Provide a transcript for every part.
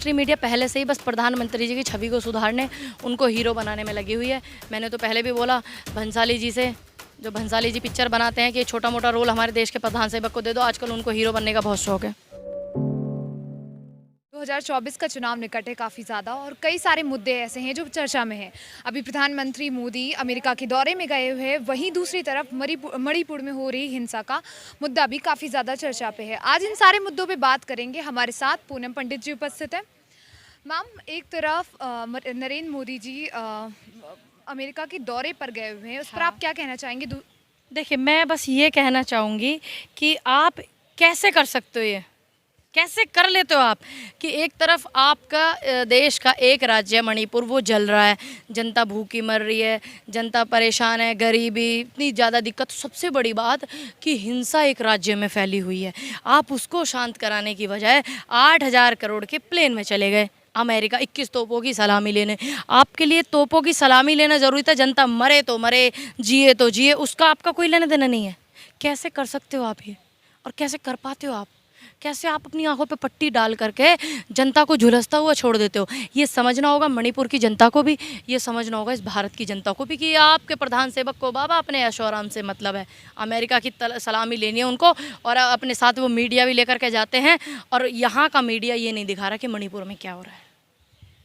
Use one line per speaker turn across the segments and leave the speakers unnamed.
राष्ट्रीय मीडिया पहले से ही बस प्रधानमंत्री जी की छवि को सुधारने, उनको हीरो बनाने में लगी हुई है। मैंने तो पहले भी बोला भंसाली जी से, जो भंसाली जी पिक्चर बनाते हैं कि छोटा मोटा रोल हमारे देश के प्रधान सेवक को दे दो, आजकल उनको हीरो बनने का बहुत शौक है।
2024 का चुनाव निकट है काफ़ी ज़्यादा और कई सारे मुद्दे ऐसे हैं जो चर्चा में हैं। अभी प्रधानमंत्री मोदी अमेरिका के दौरे में गए हुए हैं, वहीं दूसरी तरफ मणिपुर में हो रही हिंसा का मुद्दा भी काफ़ी ज़्यादा चर्चा पे है। आज इन सारे मुद्दों पे बात करेंगे। हमारे साथ पूनम पंडित जी उपस्थित हैं। मैम, एक तरफ नरेंद्र मोदी जी अमेरिका के दौरे पर गए हुए हैं, उस पर आप क्या कहना चाहेंगे?
देखिए, मैं बस ये कहना चाहूँगी कि आप कैसे कर सकते हो, ये कैसे कर लेते हो आप कि एक तरफ आपका देश का एक राज्य मणिपुर वो जल रहा है, जनता भूखी मर रही है, जनता परेशान है, गरीबी इतनी ज़्यादा दिक्कत, सबसे बड़ी बात कि हिंसा एक राज्य में फैली हुई है। आप उसको शांत कराने की बजाय 8,000 करोड़ के प्लेन में चले गए अमेरिका 21 तोपों की सलामी लेने। आपके लिए तोपों की सलामी लेना ज़रूरी था? जनता मरे तो मरे, जिए तो जिए, उसका आपका कोई लेना देना नहीं है। कैसे कर सकते हो आप ये, और कैसे कर पाते हो आप? कैसे आप अपनी आंखों पे पट्टी डाल करके जनता को झुलसता हुआ छोड़ देते हो? ये समझना होगा मणिपुर की जनता को भी, ये समझना होगा इस भारत की जनता को भी कि आपके प्रधान सेवक को बाबा अपने ऐशो आराम से मतलब है। अमेरिका की सलामी लेनी है उनको, और अपने साथ वो मीडिया भी लेकर के जाते हैं, और यहाँ का मीडिया ये नहीं दिखा रहा कि मणिपुर में क्या हो रहा है।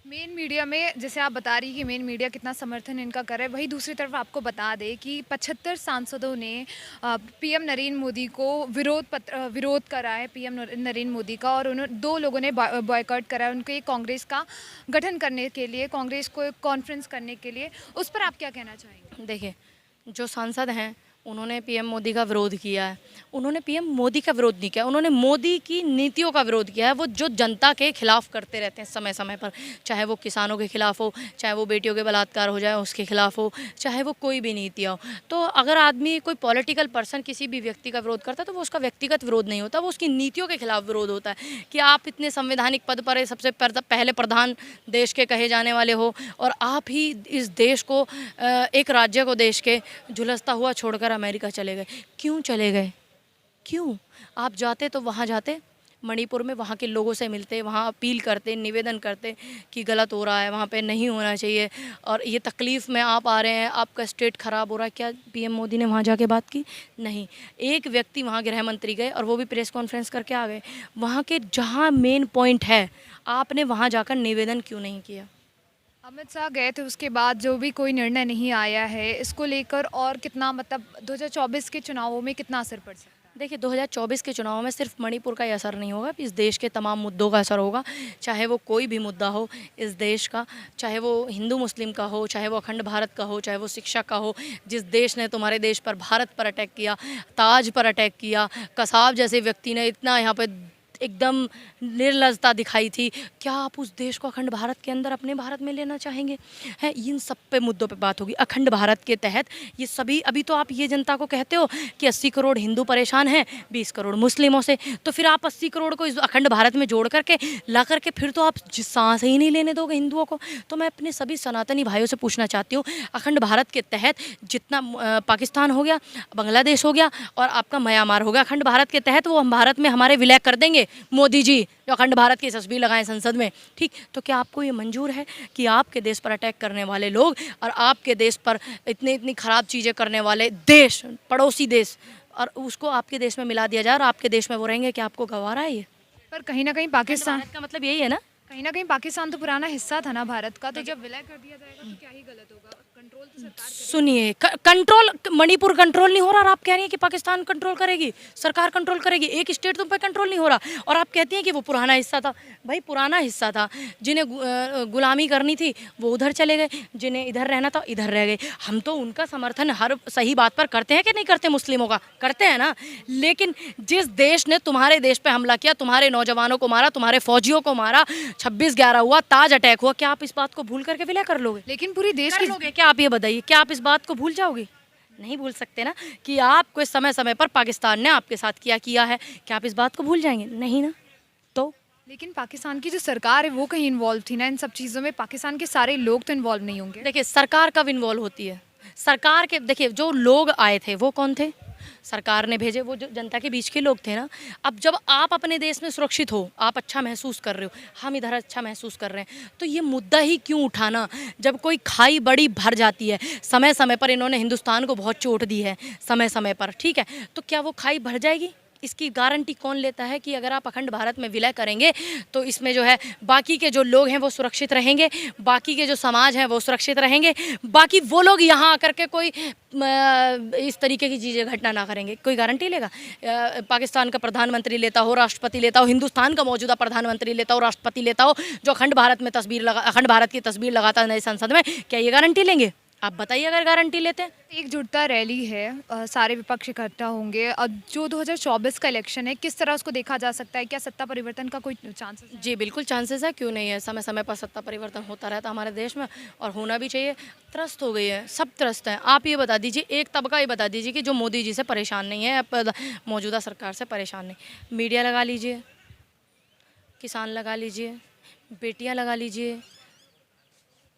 मेन मीडिया में जैसे आप बता रही कि मेन मीडिया कितना समर्थन इनका कर रहा है, वही दूसरी तरफ आपको बता दें कि 75 सांसदों ने पीएम नरेंद्र मोदी को विरोध करा है, पीएम नरेंद्र मोदी का, और उन्होंने 2 लोगों ने बॉयकॉट करा है उनके कांग्रेस का गठन करने के लिए, कांग्रेस को कॉन्फ्रेंस करने के लिए। उस पर आप क्या कहना चाहेंगे?
देखिए, जो सांसद हैं उन्होंने पीएम मोदी का विरोध किया है। उन्होंने पीएम मोदी का विरोध नहीं किया, उन्होंने मोदी की नीतियों का विरोध किया है, वो जो जनता के खिलाफ करते रहते हैं समय समय पर, चाहे वो किसानों के खिलाफ हो, चाहे वो बेटियों के बलात्कार हो जाए उसके खिलाफ हो, चाहे वो कोई भी नीतियाँ हो। तो अगर आदमी कोई पॉलिटिकल पर्सन किसी भी व्यक्ति का विरोध करता है तो वो उसका व्यक्तिगत विरोध नहीं होता, वो उसकी नीतियों के खिलाफ विरोध होता है कि आप इतने संवैधानिक पद पर सबसे पहले प्रधान देश के कहे जाने वाले हो, और आप ही इस देश को, एक राज्य को देश के झुलसता हुआ छोड़कर अमेरिका चले गए। क्यों चले गए? क्यों? आप जाते तो वहाँ जाते, मणिपुर में वहाँ के लोगों से मिलते, वहाँ अपील करते, निवेदन करते कि गलत हो रहा है, वहाँ पे नहीं होना चाहिए, और ये तकलीफ़ में आप आ रहे हैं, आपका स्टेट ख़राब हो रहा है। क्या पीएम मोदी ने वहाँ जाके बात की? नहीं। एक व्यक्ति वहाँ गृह मंत्री गए और वो भी प्रेस कॉन्फ्रेंस करके आ गए। वहाँ के जहाँ मेन पॉइंट है, आपने वहाँ जाकर निवेदन क्यों नहीं किया?
अमित शाह गए थे, उसके बाद जो भी कोई निर्णय नहीं आया है इसको लेकर, और कितना मतलब 2024 के चुनावों में कितना असर पड़ सकता है?
देखिए, 2024 के चुनाव में सिर्फ मणिपुर का ही असर नहीं होगा, इस देश के तमाम मुद्दों का असर होगा। चाहे वो कोई भी मुद्दा हो इस देश का, चाहे वो हिंदू मुस्लिम का हो, चाहे वो अखंड भारत का हो, चाहे वो शिक्षा का हो। जिस देश ने तुम्हारे देश पर, भारत पर अटैक किया, ताज पर अटैक किया, कसाब जैसे व्यक्ति ने इतना यहाँ पे एकदम निर्लजता दिखाई थी, क्या आप उस देश को अखंड भारत के अंदर अपने भारत में लेना चाहेंगे? हैं, इन सब पे मुद्दों पे बात होगी। अखंड भारत के तहत ये सभी, अभी तो आप ये जनता को कहते हो कि 80 करोड़ हिंदू परेशान हैं 20 करोड़ मुस्लिमों से, तो फिर आप 80 करोड़ को इस अखंड भारत में जोड़ करके ला करके फिर तो आप सांस ही नहीं लेने दोगे हिंदुओं को। तो मैं अपने सभी सनातनी भाइयों से पूछना चाहती हूँ, अखंड भारत के तहत जितना पाकिस्तान हो गया, बांग्लादेश हो गया और आपका म्यांमार हो गया, अखंड भारत के तहत वो हम भारत में हमारे विलय कर देंगे मोदी जी, जो अखंड भारत की तस्वीर लगाएं संसद में, ठीक? तो क्या आपको ये मंजूर है कि आपके देश पर अटैक करने वाले लोग और आपके देश पर इतनी खराब चीज़ें करने वाले देश, पड़ोसी देश, और उसको आपके देश में मिला दिया जाए और आपके देश में वो रहेंगे? क्या आपको गवारा है ये?
पर कहीं ना कहीं पाकिस्तान
का मतलब यही है ना,
कहीं ना कहीं पाकिस्तान तो पुराना हिस्सा था ना भारत का, तो जब विलय कर दिया जाएगा तो क्या ही गलत होगा? कंट्रोल तो सरकार करेगी।
सुनिए, कंट्रोल मणिपुर कंट्रोल नहीं हो रहा और आप कह रही हैं कि पाकिस्तान कंट्रोल करेगी, सरकार कंट्रोल करेगी, एक स्टेट तुम पे कंट्रोल नहीं हो रहा, और आप कहती हैं कि वो पुराना हिस्सा था। भाई पुराना हिस्सा था, जिन्हें गुलामी करनी थी वो उधर चले गए, जिन्हें इधर रहना था इधर रह गए। हम तो उनका समर्थन हर सही बात पर करते हैं कि नहीं करते? मुस्लिमों का करते हैं ना, लेकिन जिस देश ने तुम्हारे देश पे हमला किया, तुम्हारे नौजवानों को मारा, तुम्हारे फौजियों को मारा, 26/11 हुआ, ताज अटैक हुआ, क्या आप इस बात को भूल करके विलय कर लोगे?
लेकिन पूरी देश की
लोगे क्या? आप ये बताइए, क्या आप इस बात को भूल जाओगे? नहीं भूल सकते ना कि आपको समय समय पर पाकिस्तान ने आपके साथ किया है। क्या आप इस बात को भूल जाएंगे? नहीं ना। तो
लेकिन पाकिस्तान की जो सरकार है वो कहीं इन्वॉल्व थी ना इन सब चीज़ों में, पाकिस्तान के सारे लोग तो इन्वॉल्व नहीं होंगे।
देखिए, सरकार कब इन्वॉल्व होती है? सरकार के, देखिए जो लोग आए थे वो कौन थे? सरकार ने भेजे, वो जो जनता के बीच के लोग थे ना। अब जब आप अपने देश में सुरक्षित हो, आप अच्छा महसूस कर रहे हो, हम इधर अच्छा महसूस कर रहे हैं, तो ये मुद्दा ही क्यों उठाना। जब कोई खाई बड़ी भर जाती है, समय समय पर इन्होंने हिंदुस्तान को बहुत चोट दी है, समय समय पर, ठीक है, तो क्या वो खाई भर जाएगी? इसकी गारंटी कौन लेता है कि अगर आप अखंड भारत में विलय करेंगे तो इसमें जो है बाकी के जो लोग हैं वो सुरक्षित रहेंगे, बाकी के जो समाज हैं वो सुरक्षित रहेंगे, बाकी वो लोग यहाँ आकर के कोई इस तरीके की चीज़ें घटना ना करेंगे? कोई गारंटी लेगा? पाकिस्तान का प्रधानमंत्री लेता हो, राष्ट्रपति लेता हो, हिंदुस्तान का मौजूदा प्रधानमंत्री लेता हो, राष्ट्रपति लेता हो, जो अखंड भारत की तस्वीर लगाता है नई संसद में, क्या ये गारंटी लेंगे? आप बताइए अगर गारंटी लेते हैं।
एकजुटता रैली है, सारे विपक्ष इकट्ठा होंगे और जो 2024 का इलेक्शन है किस तरह उसको देखा जा सकता है? क्या सत्ता परिवर्तन का कोई चांसेस है?
जी बिल्कुल चांसेस है, क्यों नहीं है। समय समय पर सत्ता परिवर्तन होता रहता हमारे देश में और होना भी चाहिए। त्रस्त हो गई है, सब त्रस्त हैं। आप ये बता दीजिए, एक तबका ये बता दीजिए कि जो मोदी जी से परेशान नहीं है, मौजूदा सरकार से परेशान नहीं। मीडिया लगा लीजिए, किसान लगा लीजिए, बेटियाँ लगा लीजिए,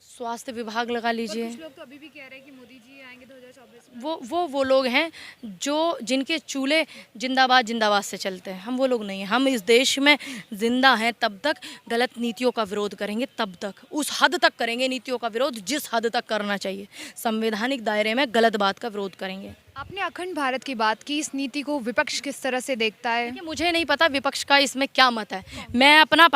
स्वास्थ्य विभाग लगा लीजिए।
कुछ लोग तो अभी भी कह रहे हैं कि मोदी जी आएंगे 2024 में।
वो लोग हैं जो जिनके चूल्हे जिंदाबाद जिंदाबाद से चलते हैं। हम वो लोग नहीं हैं। हम इस देश में जिंदा हैं तब तक गलत नीतियों का विरोध करेंगे, तब तक उस हद तक करेंगे नीतियों का विरोध जिस हद तक करना चाहिए। संवैधानिक दायरे में गलत बात का विरोध करेंगे।
आपने अखंड भारत की बात की, इस नीति को विपक्ष किस तरह से देखता है?
देखिए, मुझे नहीं पता विपक्ष का इसमें क्या मत है। मैं अपना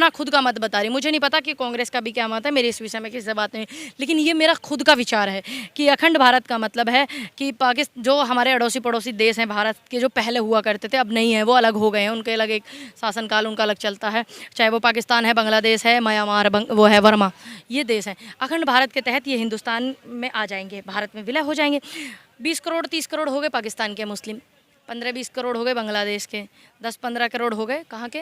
खुद का मत बता रही। मुझे नहीं पता कि कांग्रेस का भी क्या मत है, मेरी इस विषय में किसी से बात नहीं, लेकिन ये मेरा खुद का विचार है कि अखंड भारत का मतलब है कि पाकिस्तान, जो हमारे अड़ोसी पड़ोसी देश हैं भारत के, जो पहले हुआ करते थे अब नहीं है, वो अलग हो गए हैं, उनके अलग एक शासनकाल उनका अलग चलता है। चाहे वो पाकिस्तान है, बांग्लादेश है, म्यांमार, वो है वर्मा, ये देश हैं। अखंड भारत के तहत ये हिंदुस्तान में आ जाएंगे, भारत में विलय हो जाएंगे। 20 करोड़ 30 करोड़ हो गए पाकिस्तान के मुस्लिम, 15-20 करोड़ हो गए बांग्लादेश के, 10-15 करोड़ हो गए कहाँ के,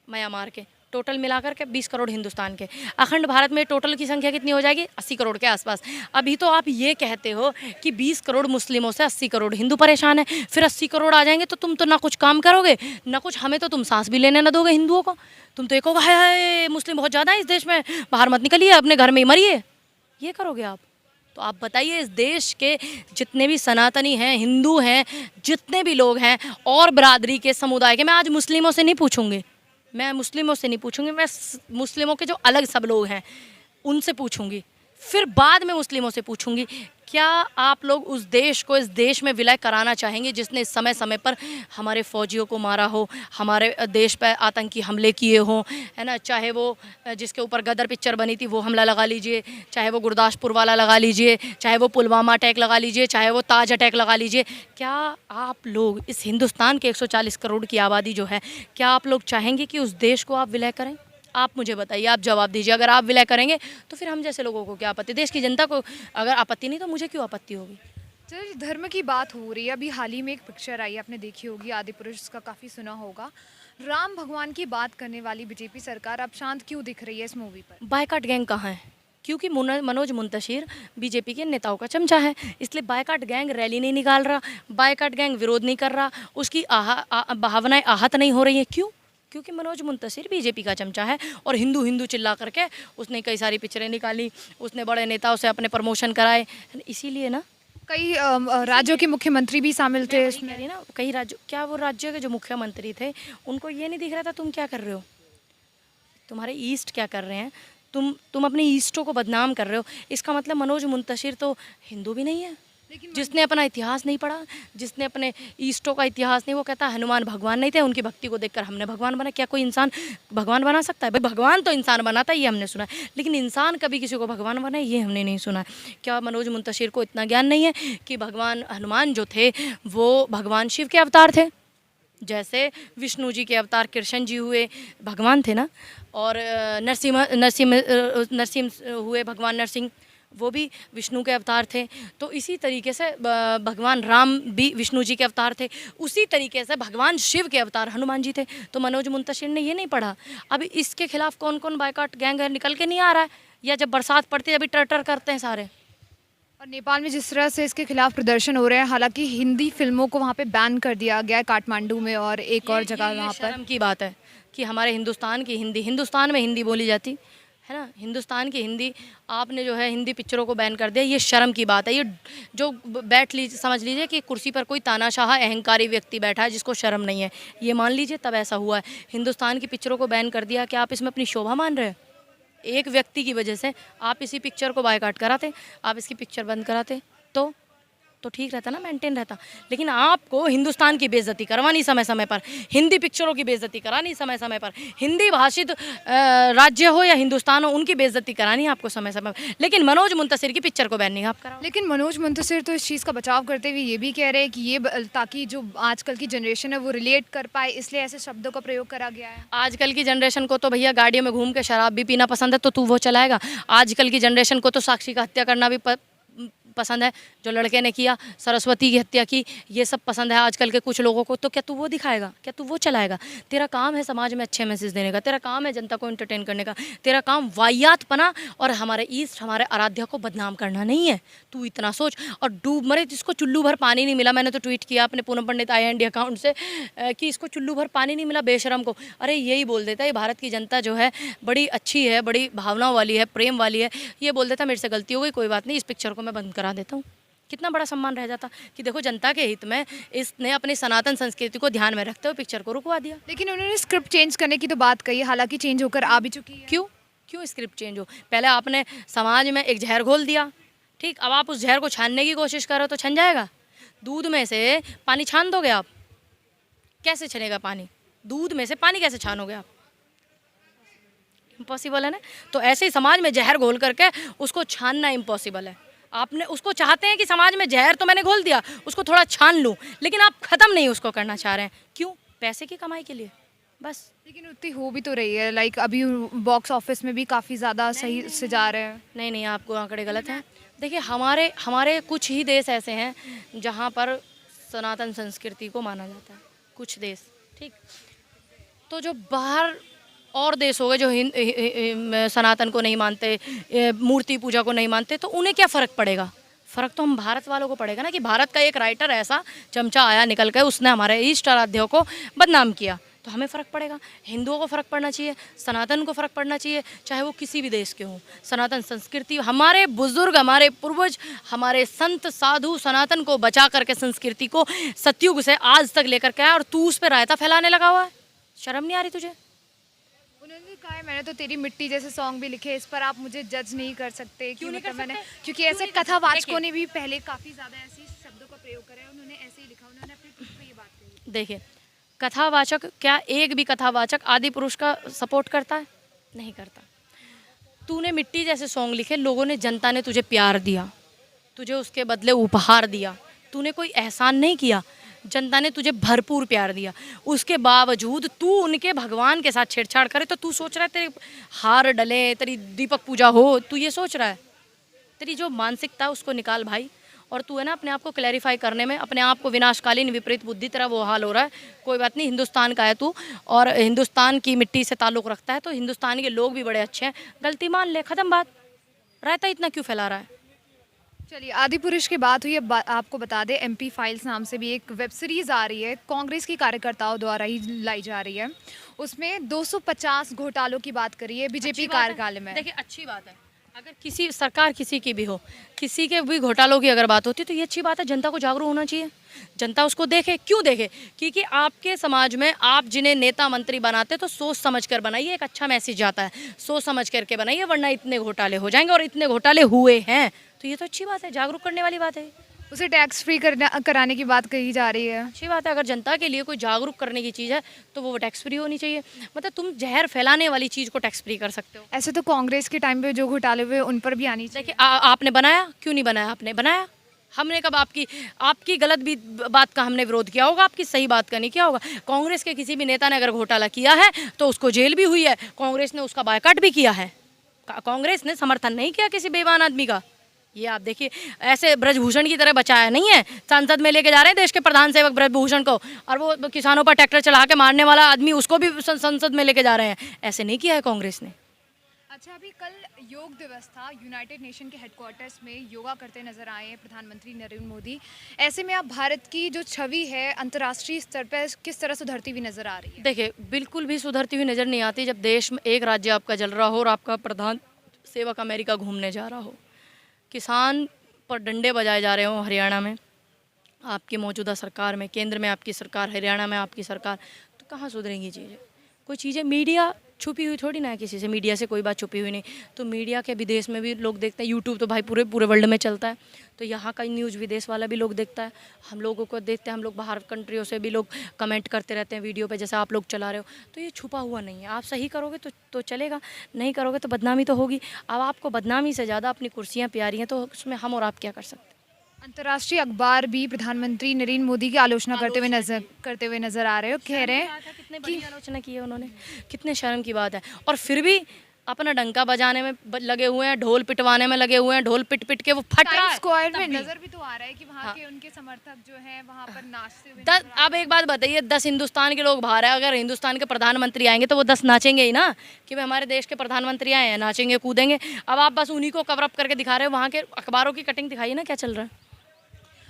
म्यांमार के, टोटल मिलाकर के 20 करोड़ हिंदुस्तान के। अखंड भारत में टोटल की संख्या कितनी हो जाएगी? 80 करोड़ के आसपास। अभी तो आप ये कहते हो कि 20 करोड़ मुस्लिमों से 80 करोड़ हिंदू परेशान है, फिर 80 करोड़ आ जाएंगे तो तुम तो ना कुछ काम करोगे ना कुछ, हमें तो तुम सांस भी लेने ना दोगे हिंदुओं को। तुम तो एक होगा, हाय मुस्लिम बहुत ज़्यादा है इस देश में, बाहर मत निकलिए, अपने घर में ही मरिए, ये करोगे आप। तो आप बताइए, इस देश के जितने भी सनातनी हैं, हिंदू हैं, जितने भी लोग हैं और बरादरी के समुदाय के, मैं आज मुस्लिमों से नहीं पूछूंगी, मैं मुस्लिमों के जो अलग सब लोग हैं उनसे पूछूंगी, फिर बाद में मुस्लिमों से पूछूंगी, क्या आप लोग उस देश को इस देश में विलय कराना चाहेंगे जिसने समय समय पर हमारे फौजियों को मारा हो, हमारे देश पर आतंकी हमले किए हों, है ना। चाहे वो जिसके ऊपर गदर पिक्चर बनी थी वो हमला लगा लीजिए, चाहे वो गुरदासपुर वाला लगा लीजिए, चाहे वो पुलवामा अटैक लगा लीजिए, चाहे वो ताज अटैक लगा लीजिए। क्या आप लोग इस हिंदुस्तान के 140 करोड़ की आबादी जो है, क्या आप लोग चाहेंगे कि उस देश को आप विलय करें? आप मुझे बताइए, आप जवाब दीजिए। अगर आप विलय करेंगे तो फिर हम जैसे लोगों को क्या आपत्ति? देश की जनता को अगर आपत्ति नहीं तो मुझे क्यों आपत्ति होगी?
चलिए, धर्म की बात हो रही है, अभी हाल ही में एक पिक्चर आई, आपने देखी होगी, आदिपुरुष, का काफ़ी सुना होगा। राम भगवान की बात करने वाली बीजेपी सरकार अब शांत क्यों दिख रही है इस मूवी पर?
बायकाट गैंग कहाँ है? क्योंकि मनोज मुंतशिर बीजेपी के नेताओं का चमचा है, इसलिए बायकाट गैंग रैली नहीं निकाल रहा, बायकाट गैंग विरोध नहीं कर रहा, उसकी भावनाएं आहत नहीं हो रही हैं। क्यों? क्योंकि मनोज मुंतशिर बीजेपी का चमचा है और हिंदू हिंदू चिल्ला करके उसने कई सारी पिक्चरें निकाली, उसने बड़े नेताओं से अपने प्रमोशन कराए, इसीलिए ना।
कई राज्यों के मुख्यमंत्री भी शामिल थे
इसमें ना, कई राज्यों, क्या वो राज्यों के जो मुख्यमंत्री थे उनको ये नहीं दिख रहा था तुम क्या कर रहे हो, तुम्हारे ईस्ट क्या कर रहे हैं, तुम अपने ईस्टों को बदनाम कर रहे हो। इसका मतलब मनोज मुंतशिर तो हिंदू भी नहीं है, जिसने अपना इतिहास नहीं पढ़ा, जिसने अपने ईस्टों का इतिहास नहीं, वो कहता है हनुमान भगवान नहीं थे, उनकी भक्ति को देखकर हमने भगवान बना। क्या कोई इंसान भगवान बना सकता है? भाई भगवान तो इंसान बनाता है, ये हमने सुना है, लेकिन इंसान कभी किसी को भगवान बनाए ये हमने नहीं सुना है। क्या मनोज मुंतशिर को इतना ज्ञान नहीं है कि भगवान हनुमान जो थे वो भगवान शिव के अवतार थे? जैसे विष्णु जी के अवतार कृष्ण जी हुए, भगवान थे ना, और नरसिंह हुए भगवान नरसिंह, वो भी विष्णु के अवतार थे। तो इसी तरीके से भगवान राम भी विष्णु जी के अवतार थे, उसी तरीके से भगवान शिव के अवतार हनुमान जी थे। तो मनोज मुंतशिर ने ये नहीं पढ़ा। अब इसके खिलाफ कौन कौन बायकाट गैंग है निकल के नहीं आ रहा है, या जब बरसात पड़ती है अभी टर करते हैं सारे।
और नेपाल में जिस तरह से इसके खिलाफ प्रदर्शन हो रहे हैं, हालांकि हिंदी फिल्मों को वहाँ पे बैन कर दिया गया है, काठमांडू में और एक और जगह वहाँ पर।
शर्म की बात है कि हमारे हिंदुस्तान की हिंदी, हिंदुस्तान में हिंदी बोली जाती है ना। हिंदुस्तान की हिंदी, आपने जो है हिंदी पिक्चरों को बैन कर दिया, ये शर्म की बात है। ये जो बैठ लीजिए, समझ लीजिए कि कुर्सी पर कोई तानाशाह अहंकारी व्यक्ति बैठा है जिसको शर्म नहीं है, ये मान लीजिए, तब ऐसा हुआ है। हिंदुस्तान की पिक्चरों को बैन कर दिया, क्या आप इसमें अपनी शोभा मान रहे हैं? एक व्यक्ति की वजह से आप इसी पिक्चर को बायकॉट कराते, आप इसकी पिक्चर बंद कराते तो ठीक रहता ना, मेंटेन रहता। लेकिन आपको हिंदुस्तान की बेइज्जती करवानी समय समय पर, हिंदी पिक्चरों की बेइज्जती करानी समय समय पर, हिंदी भाषित राज्य हो या हिंदुस्तान हो, उनकी बेइज्जती करानी आपको समय समय पर। लेकिन मनोज मुंतशिर की पिक्चर को बैन नहीं आप कराओ।
लेकिन मनोज मुंतशिर तो इस चीज़ का बचाव करते हुए ये भी कह रहे हैं कि ताकि जो आजकल की जनरेशन है वो रिलेट कर पाए, इसलिए ऐसे शब्दों का प्रयोग करा गया है।
आजकल की जनरेशन को तो भैया गाड़ियों में घूम के शराब भी पीना पसंद है, तो तू वो चलाएगा। आजकल की जनरेशन को तो साक्षी का हत्या करना भी पसंद है, जो लड़के ने किया, सरस्वती की हत्या की, ये सब पसंद है आजकल के कुछ लोगों को। तो क्या तू वो दिखाएगा? क्या तू वो चलाएगा? तेरा काम है समाज में अच्छे मैसेज देने का, तेरा काम है जनता को एंटरटेन करने का, तेरा काम वाहियातपना और हमारे ईस्ट, हमारे आराध्या को बदनाम करना नहीं है। तू इतना सोच और डूब मरे। जिसको चुल्लू भर पानी नहीं मिला, मैंने तो ट्वीट किया अपने पूनम पंडित IND अकाउंट से कि इसको चुल्लू भर पानी नहीं मिला बेशरम को। अरे यही बोल देता है, भारत की जनता जो है बड़ी अच्छी है, बड़ी भावनाओं वाली है, प्रेम वाली है, ये बोल देता मेरे से गलती हो गई, कोई बात नहीं, इस पिक्चर को मैं बंद करा देता हूँ। कितना बड़ा सम्मान रह जाता कि देखो जनता के हित में इसने अपनी सनातन संस्कृति को ध्यान में रखते हुए पिक्चर को रुकवा दिया।
लेकिन उन्होंने स्क्रिप्ट चेंज करने की तो बात कही, हालांकि चेंज होकर आ भी चुकी है।
क्यों स्क्रिप्ट चेंज हो? पहले आपने समाज में एक जहर घोल दिया, ठीक, अब आप उस जहर को छानने की कोशिश करो तो छन जाएगा। दूध में से पानी छान दोगे आप? कैसे छनेगा पानी? दूध में से पानी कैसे छानोगे आप? इम्पॉसिबल है ना। तो ऐसे ही समाज में जहर घोल करके उसको छानना इम्पॉसिबल है। आपने उसको चाहते हैं कि समाज में जहर तो मैंने घोल दिया, उसको थोड़ा छान लूँ, लेकिन आप ख़त्म नहीं उसको करना चाह रहे हैं। क्यों? पैसे की कमाई के लिए बस।
लेकिन उतनी हो भी तो रही है, लाइक अभी बॉक्स ऑफिस में भी काफ़ी ज़्यादा सही से जा रहे हैं।
नहीं, आपको आंकड़े गलत हैं। देखिए हमारे कुछ ही देश ऐसे हैं जहाँ पर सनातन संस्कृति को माना जाता है, कुछ देश, ठीक। तो जो बाहर और देश हो गए जो सनातन को नहीं मानते, मूर्ति पूजा को नहीं मानते, तो उन्हें क्या फ़र्क पड़ेगा? फ़र्क तो हम भारत वालों को पड़ेगा ना कि भारत का एक राइटर ऐसा चमचा आया निकल कर, उसने हमारे इष्ट आराध्यों को बदनाम किया, तो हमें फ़र्क पड़ेगा। हिंदुओं को फ़र्क पड़ना चाहिए, सनातन को फ़र्क पड़ना चाहिए, चाहे वो किसी भी देश के हों। सनातन संस्कृति, हमारे बुज़ुर्ग, हमारे पूर्वज, हमारे संत साधु सनातन को बचा करके संस्कृति को सतयुग से आज तक लेकर के आए, और तू उस पर रायता फैलाने लगा हुआ है। शर्म नहीं आ रही तुझे?
उन्होंने कहा है मैंने तो तेरी मिट्टी जैसे सॉन्ग भी लिखे, इस पर आप मुझे जज नहीं कर सकते।
क्यों नहीं कर सकते?
मैंने क्योंकि ऐसे कथावाचकों ने भी पहले काफ़ी ज़्यादा ऐसे शब्दों का प्रयोग करा है, उन्होंने ऐसे ही लिखा, उन्होंने अपने ट्वीट पे ये बात कही।
देखिए, कथावाचक, क्या एक भी कथावाचक आदि पुरुष का सपोर्ट करता है? नहीं करता। तूने मिट्टी जैसे सॉन्ग लिखे, लोगों ने, जनता ने तुझे प्यार दिया, तुझे उसके बदले उपहार दिया, तूने कोई एहसान नहीं किया, जनता ने तुझे भरपूर प्यार दिया, उसके बावजूद तू उनके भगवान के साथ छेड़छाड़ करे, तो तू सोच रहा है तेरे हार डले, तेरी दीपक पूजा हो, तू ये सोच रहा है? तेरी जो मानसिकता उसको निकाल भाई, और तू है ना अपने आप को क्लैरिफाई करने में, अपने आप को विनाशकालीन विपरीत बुद्धि, तेरा वो हाल हो रहा है। कोई बात नहीं, हिंदुस्तान का है तू और हिंदुस्तान की मिट्टी से ताल्लुक़ रखता है, तो हिंदुस्तान के लोग भी बड़े अच्छे हैं, गलती मान ले, ख़त्म बात। रहता इतना क्यों फैला रहा है?
चलिए, आदि पुरुष की बात हुई, अब आपको बता दें MP फाइल्स नाम से भी एक वेब सीरीज़ आ रही है, कांग्रेस की कार्यकर्ताओं द्वारा ही लाई जा रही है। उसमें 250 घोटालों की बात करी है बीजेपी कार्यकाल में।
देखिए, अच्छी बात है, अगर किसी सरकार किसी की भी हो, किसी के भी घोटालों की अगर बात होती है तो ये अच्छी बात है। जनता को जागरूक होना चाहिए, जनता उसको देखे। क्यों देखे? क्योंकि आपके समाज में आप जिन्हें नेता मंत्री बनाते तो सोच समझ कर बनाइए, एक अच्छा मैसेज जाता है, सोच समझ करके बनाइए, वरना इतने घोटाले हो जाएंगे, और इतने घोटाले हुए हैं, तो ये तो अच्छी बात है, जागरूक करने वाली बात है।
उसे टैक्स फ्री कराने की बात कही जा रही है।
अच्छी बात है, अगर जनता के लिए कोई जागरूक करने की चीज़ है तो वो टैक्स फ्री होनी चाहिए। मतलब तुम जहर फैलाने वाली चीज़ को टैक्स फ्री कर सकते हो।
ऐसे तो कांग्रेस के टाइम पे जो घोटाले हुए उन पर भी आनी चाहिए।
देखिए, आपने बनाया, क्यों नहीं बनाया? आपने बनाया, हमने कब आपकी गलत भी बात का हमने विरोध किया होगा, आपकी सही बात का नहीं किया होगा। कांग्रेस के किसी भी नेता ने अगर घोटाला किया है तो उसको जेल भी हुई है, कांग्रेस ने उसका बायकॉट भी किया है, कांग्रेस ने समर्थन नहीं किया किसी बेईमान आदमी का। ये आप देखिए, ऐसे ब्रजभूषण की तरह बचाया नहीं है, संसद में लेके जा रहे हैं देश के प्रधान सेवक ब्रजभूषण को, और वो किसानों पर ट्रैक्टर चला के मारने वाला आदमी उसको भी संसद में लेके जा रहे हैं। ऐसे नहीं किया है कांग्रेस ने।
अच्छा, अभी कल योग दिवस था, यूनाइटेड नेशन के हेडक्वार्टर्स में योगा करते नजर आए हैं प्रधानमंत्री नरेंद्र मोदी। ऐसे में आप भारत की जो छवि है अंतर्राष्ट्रीय स्तर पर किस तरह सुधरती हुई नजर आ रही है?
देखिए, बिल्कुल भी सुधरती हुई नज़र नहीं आती जब देश में एक राज्य आपका जल रहा हो और आपका प्रधान सेवक अमेरिका घूमने जा रहा हो, किसान पर डंडे बजाए जा रहे हो हरियाणा में आपकी मौजूदा सरकार में, केंद्र में आपकी सरकार, हरियाणा में आपकी सरकार, तो कहाँ सुधरेंगी चीज़ें? कोई चीज़ें मीडिया छुपी हुई थोड़ी ना है किसी से, मीडिया से कोई बात छुपी हुई नहीं। तो मीडिया के विदेश में भी लोग देखते हैं, यूट्यूब तो भाई पूरे पूरे वर्ल्ड में चलता है, तो यहाँ का न्यूज़ विदेश वाला भी लोग देखता है, हम लोगों को देखते हैं, हम लोग बाहर कंट्रियों से भी लोग कमेंट करते रहते हैं वीडियो पे, जैसे आप लोग चला रहे हो। तो ये छुपा हुआ नहीं है, आप सही करोगे तो चलेगा, नहीं करोगे तो बदनामी तो होगी। अब आपको बदनामी से ज़्यादा अपनी कुर्सियाँ प्यारी हैं, तो उसमें हम और आप क्या कर सकते हैं?
अंतर्राष्ट्रीय अखबार भी प्रधानमंत्री नरेंद्र मोदी की आलोचना करते हुए नजर आ रहे हो, कह रहे हैं
कितने बड़ी आलोचना की है उन्होंने, कितने शर्म की बात है। और फिर भी अपना डंका बजाने में लगे हुए हैं, ढोल पिटवाने में लगे हुए हैं, ढोल पिट पिट के वो फट रहा
टाइम्स
है।
स्क्वायर में
तब भी।
नजर भी तो आ रहा है कि वहाँ
हाँ।
के उनके समर्थक जो हैं वहाँ पर नाचते हुए
दस, अब एक बात बताइए, 10 हिंदुस्तान के लोग बाहर है, अगर हिंदुस्तान के प्रधानमंत्री आएंगे तो वो 10 नाचेंगे ही ना, कि भाई हमारे देश के प्रधानमंत्री आए हैं, नाचेंगे कूदेंगे। अब आप बस उन्हीं को कवर अप करके दिखा रहे हो, वहाँ के अखबारों की कटिंग दिखाइए ना क्या चल रहा है।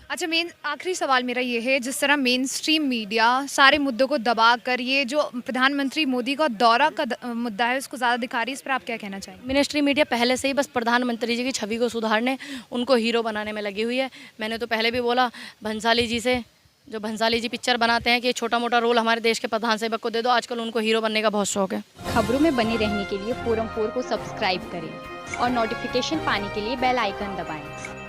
अच्छा, मेन आखिरी सवाल मेरा ये है, जिस तरह मेन स्ट्रीम मीडिया सारे मुद्दों को दबाकर ये जो प्रधानमंत्री मोदी का दौरा का मुद्दा है उसको ज़्यादा दिखा रही है, इस पर आप क्या कहना चाहेंगे?
मिनिस्ट्री मीडिया पहले से ही बस प्रधानमंत्री जी की छवि को सुधारने, उनको हीरो बनाने में लगी हुई है। मैंने तो पहले भी बोला भंसाली जी से, जो भंसाली जी पिक्चर बनाते हैं कि छोटा मोटा रोल हमारे देश के प्रधान सेवक को दे दो, आजकल उनको हीरो बनने का बहुत शौक है।
खबरों में बने रहने के लिए फोरम 4 को सब्सक्राइब करें और नोटिफिकेशन पाने के लिए बेल आइकन दबाएं।